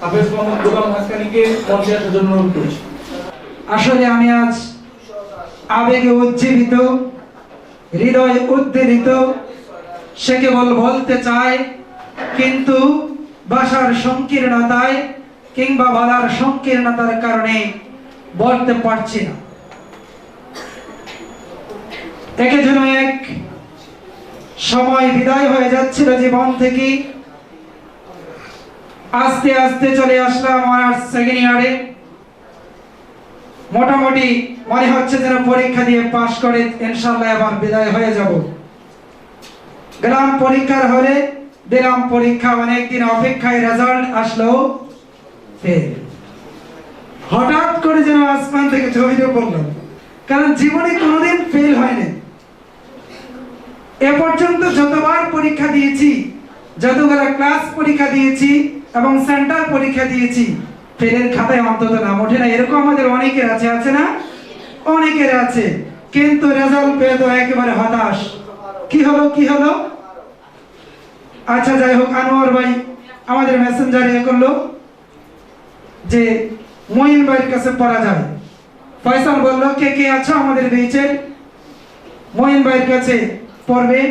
হাফেজ মোহাম্মদ গোলাম হাক্কানিকে মঞ্চে আসার জন্য অনুরোধ করছি। আসলে আমি আজ আবেগে উজ্জীবিত, হৃদয় উদ্বেলিত। সে কেবল বলতে চায়, কিন্তু ভাষার সংকীর্ণতায় কিংবা বলার সংকীর্ণতার কারণে বলতে পারছি না। একে যেন এক সময় বিদায় হয়ে যাচ্ছিল জীবন থেকে। আস্তে আস্তে চলে আসলাম আমার সেকেন্ড ইয়ারে। মোটামুটি মনে হচ্ছে যেন পরীক্ষা দিয়ে পাশ করে ইনশাআল্লাহ আবার বিদায় হয়ে যাব। গেলাম পরীক্ষার হলে, দিলাম পরীক্ষা, অনেকদিন অপেক্ষায় রেজাল্ট আসলো ফেল। হঠাৎ করে যেন আসমান থেকে ঝরে পড়লাম, কারণ জীবনে কোনোদিন ফেল হয়নি। এ পর্যন্ত যতবার পরীক্ষা দিয়েছি, যতগুলো ক্লাস পরীক্ষা দিয়েছি এবং সেন্টার পরীক্ষা দিয়েছি, ফেলের খাতায় অন্তত নাম ওঠে না। এরকম আমাদের অনেকের আছে, আছে না? অনেকের আছে। কিন্তু রেজাল্ট পেয়ে তো একেবারে হতাশ। কি হলো? আচ্ছা যাই হোক, আনোয়ার ভাই আমাদের মেসেঞ্জারে করলো যে মঈন ভাইয়ের কাছে পড়া যায়। ফয়সাল বলল কে কে আছো আমাদের বেঁচের, মঈন ভাইয়ের কাছে পড়বে।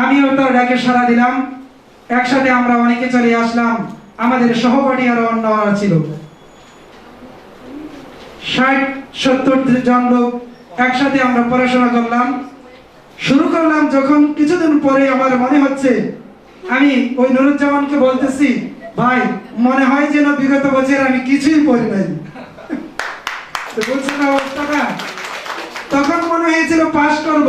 আমিও তার ডাকে সাড়া দিলাম। একসাথে আমরা অনেকে চলে আসলাম। আমাদের সহপাঠী আরো অন্যরা ছিল, 60-70 জন লোক একসাথে আমরা পড়াশোনা করলাম, শুরু করলাম। যখন কিছুদিন পরে আমার মনে হচ্ছে, আমি ওই নুরুজ্জামানকে বলতেছি, ভাই মনে হয় যেন বিগত বছর আমি কিছুই পড়ি নাই। বলছে না অবস্থাটা, তখন মনে হয়েছিল পাস করব।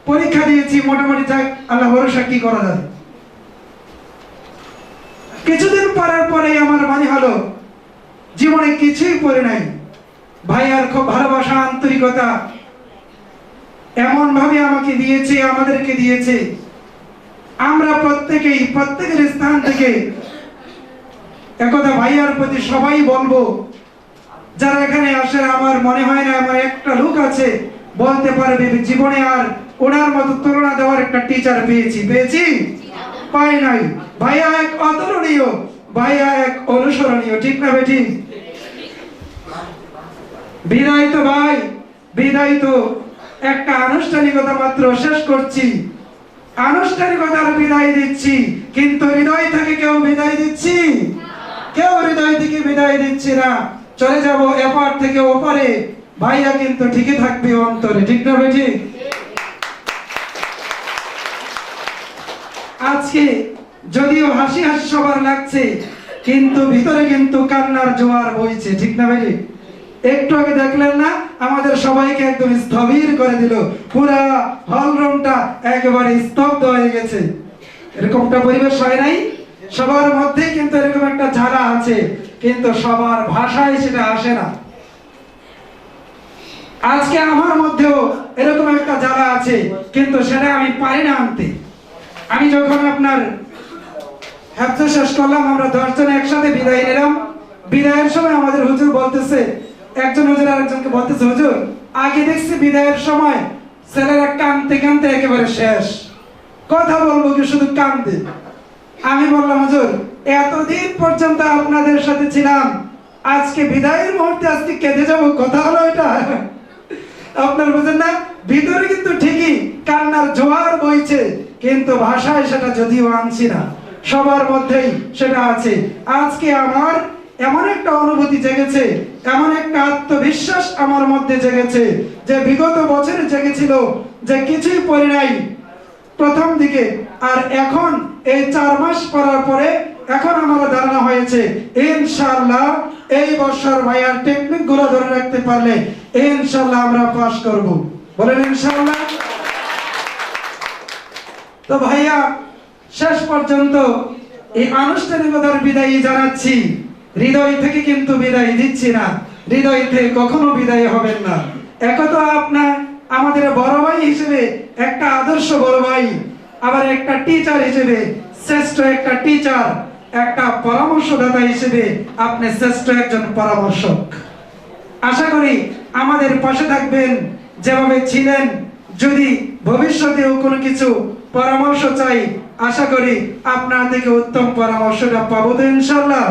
পরীক্ষা দিয়েছি মোটামুটি, যাক আল্লাহ ভরসা, কি করা যায়। কিছুদিন পরের পরে আমার মনে হলো জীবনে কিছুই পড়ে নাই। ভাইয়ার খুব ভালোবাসা, আন্তরিকতা এমন ভাবে আমাকে দিয়েছে, আমাদেরকে দিয়েছে। আমরা প্রত্যেকের স্থান থেকে একথা ভাইয়ার প্রতি সবাই বলবো, যারা এখানে আসে। আমার মনে হয় না আমার একটা লোক আছে বলতে পারবে জীবনে আর ওনার মতো তুলনা দেওয়ার একটা টিচার পেয়েছি পাই নাই। ভাইয়া এক অতুলনীয়, ভাইয়া এক অনুসরণীয়, ঠিক না বেটি? বিদায় তো ভাই, বিদায় তো একটা আনুষ্ঠানিকতা মাত্র শেষ করছি, আনুষ্ঠানিকতার বিদায় দিচ্ছি, কিন্তু হৃদয় থেকে কেউ বিদায় দিচ্ছি? কেউ হৃদয় থেকে বিদায় দিচ্ছি না। চলে যাব এপার থেকে ওপারে, ভাইয়া কিন্তু ঠিকই থাকবে অন্তরে, ঠিক না বেটি? আজকে যদিও হাসি হাসি সবার লাগছে, কিন্তু ভিতরে কিন্তু কান্নার জোয়ার বইছে, ঠিক না বেটি? একটু আগে দেখলেন না, আমাদের সবাইকে একদম স্থবির করে দিল। পুরা হল রুমটা একেবারে স্তব্ধ হয়ে গেছে। এরকমটা পরিবেশ হয় নাই? সবার মধ্যে কিন্তু এরকম একটা ঝাড়া আছে, কিন্তু সবার ভাষায় সেটা আসে না। আজকে আমার মধ্যেও এরকম একটা জ্বালা আছে, কিন্তু সেটা আমি পারি না আনতে। আমি যখন আপনার হেফজ শেষ করলাম, আমরা 10 জন একসাথে বিদায় নিলাম। বিদায়ের সময় আমাদের হুজুর বলতেছে, একজন হুজুর আরেকজনকে বলতেছে, হুজুর আগে দেখছি বিদায়ের সময় ছেলেরা কাঁদতে কাঁদতে একেবারে শেষ, কথা বলবো কি শুধু কাঁদতে। আমি বললাম, হুজুর এতদিন পর্যন্ত আপনাদের সাথে ছিলাম, আজকে বিদায়ের মুহূর্তে আজকে কেঁদে যাবো, কথা হলো এটা? আপনার বুঝেন না? ভিতরে কিন্তু ঠিকই কান্নার জোয়ার বইছে, কিন্তু ভাষায় সেটা যদিও আনছি না, সবার মধ্যেই সেটা আছে। আজকে আমার এমন একটা অনুভূতি জেগেছে, এমন একটা আত্মবিশ্বাস আমার মধ্যে জেগেছে, যে বিগত বছরে জেগেছিল যে কিছুই পড়ি নাই প্রথম দিকে, আর এখন এই 4 মাস পড়ার পরে এখন আমার ধারণা হয়েছে ইনশাআল্লাহ এই বছর ভাইয়ার টেকনিক গুলো ধরে রাখতে পারলে ইনশাআল্লাহ আমরা পাস করব। বলেন ইনশাআল্লাহ। তো ভাইয়া শেষ পর্যন্ত এই আনুষ্ঠানিকতার বিদায় জানাচ্ছি, হৃদয় থেকে কিন্তু বিদায় দিচ্ছি না, হৃদয় থেকে কখনো বিদায় হবেন না। একথা আপনার আমাদের বড় ভাই হিসেবে, একটা আদর্শ বড় ভাই, আবার একটা টিচার হিসেবে, শ্রেষ্ঠ একটা টিচার, একটা পরামর্শদাতা হিসেবে আপনি শ্রেষ্ঠ একজন পরামর্শক। আশা করি আমাদের পাশে থাকবেন যেভাবে ছিলেন। যদি ভবিষ্যতেও কোনো কিছু পরামর্শ চাই, আশা করি আপনার থেকে উত্তম পরামর্শটা পাবো তো ইনশাল্লাহ।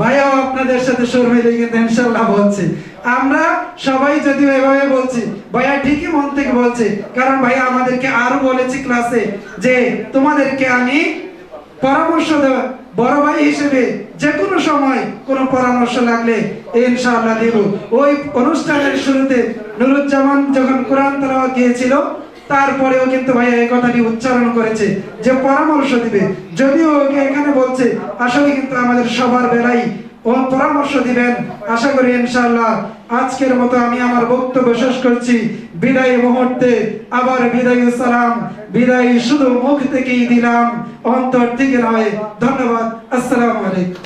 ভাইয়াও আপনাদের সাথে সুর মিলে কিন্তু ইনশাল্লাহ বলছি। আমরা সবাই যদিও এভাবে বলছি, ভাইয়া ঠিকই মন থেকে বলছে, কারণ ভাইয়া আমাদেরকে আরো বলেছে ক্লাসে যে তোমাদেরকে আমি পরামর্শ দেওয়া বড় ভাই হিসেবে যে কোনো সময় কোনো পরামর্শ লাগলে ইনশাআল্লাহ দেব। ওই অনুষ্ঠানের শুরুতে নুরুজ্জামান যখন কোরআন তেলাওয়াত গিয়েছিল, তারপরেও কিন্তু ভাইয়া এই কথাটি উচ্চারণ করেছে যে পরামর্শ দিবে। যদিও ওকে এখানে বলছে, আসলে কিন্তু আমাদের সবার বেলায় ও পরামর্শ দিবেন। আশা করি ইনশাআল্লাহ। আজকের মতো আমি আমার বক্তব্য শেষ করছি। বিদায় মুহূর্তে আবার বিদায় সালাম, বিদায় শুধু মুখ থেকেই দিলাম, অন্তর থেকে নয়। ধন্যবাদ। আসসালামু আলাইকুম।